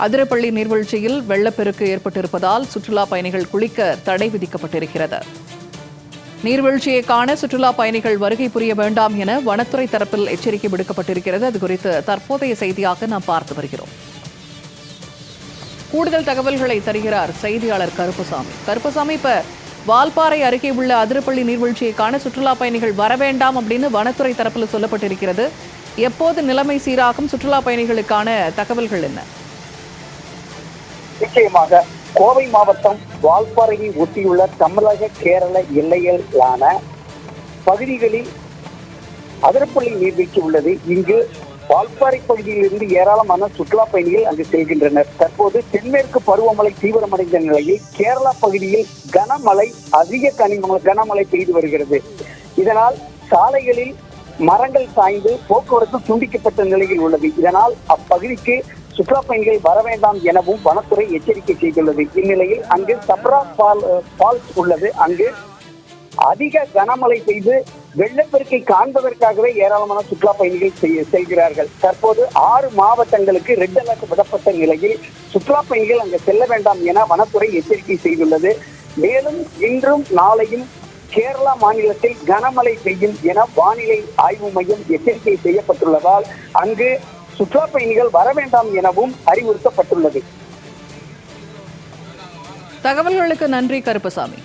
அதிரப்பள்ளி நீர்வீழ்ச்சியில் வெள்ளப்பெருக்கு ஏற்பட்டிருப்பதால் சுற்றுலா பயணிகள் குளிக்க தடை விதிக்கப்பட்டிருக்கிறது. நீர்வீழ்ச்சியை காண சுற்றுலா பயணிகள் வருகை புரிய வேண்டாம் என வனத்துறை தரப்பில் எச்சரிக்கை விடுக்கப்பட்டிருக்கிறது. அது குறித்து தற்போதைய செய்தியாக நாம் பார்த்து வருகிறோம். கூடுதல் தகவல்களை தருகிறார் செய்தியாளர் கருப்பசாமி. கருப்பசாமி, இப்ப வால்பாறை அருகே உள்ள அதிரப்பள்ளி நீர்வீழ்ச்சியை காண சுற்றுலா பயணிகள் வர வேண்டாம் அப்படின்னு வனத்துறை தரப்பில் சொல்லப்பட்டிருக்கிறது. எப்போது நிலைமை சீராகும்? சுற்றுலா பயணிகளுக்கான தகவல்கள் என்ன? நிச்சயமாக கோவை மாவட்டம் வால்பாறையை ஒட்டியுள்ள தமிழக கேரள எல்லையிலான பகுதிகளில் அதிரப்பள்ளி நீர்வீழ்ச்சி உள்ளது. இங்கு வால்பாறை பகுதியிலிருந்து ஏராளமான சுற்றுலா பயணிகள் அங்கு செல்கின்றனர். தற்போது தென்மேற்கு பருவமழை தீவிரமடைந்த நிலையில் கேரளா பகுதியில் அதிக கனமழை பெய்து வருகிறது. இதனால் சாலைகளில் மரங்கள் சாய்ந்து போக்குவரத்து துண்டிக்கப்பட்ட நிலையில் உள்ளது. இதனால் அப்பகுதிக்கு சுற்றுலா பயணிகள் வர வேண்டாம் எனவும் வனத்துறை எச்சரிக்கை செய்துள்ளது. இந்நிலையில் அங்கு சப்ரா ஃபால்ஸ் உள்ளது. அங்கு அதிக கனமழை பெய்து வெள்ளப்பெருக்கை காண்பதற்காகவே ஏராளமான சுற்றுலா பயணிகள் செல்கிறார்கள். தற்போது 6 மாவட்டங்களுக்கு ரெட் அலர்ட் விடப்பட்ட நிலையில் சுற்றுலா பயணிகள் அங்கு செல்ல வேண்டாம் என வனத்துறை எச்சரிக்கை செய்துள்ளது. மேலும் இன்றும் நாளையும் கேரளா மாநிலத்தில் கனமழை பெய்யும் என வானிலை ஆய்வு மையம் எச்சரிக்கை செய்யப்பட்டுள்ளதால் அங்கு சுற்றுலா பயணிகள் வர வேண்டாம் எனவும் அறிவுறுத்தப்பட்டுள்ளது. தகவல்களுக்கு நன்றி கருப்பசாமி.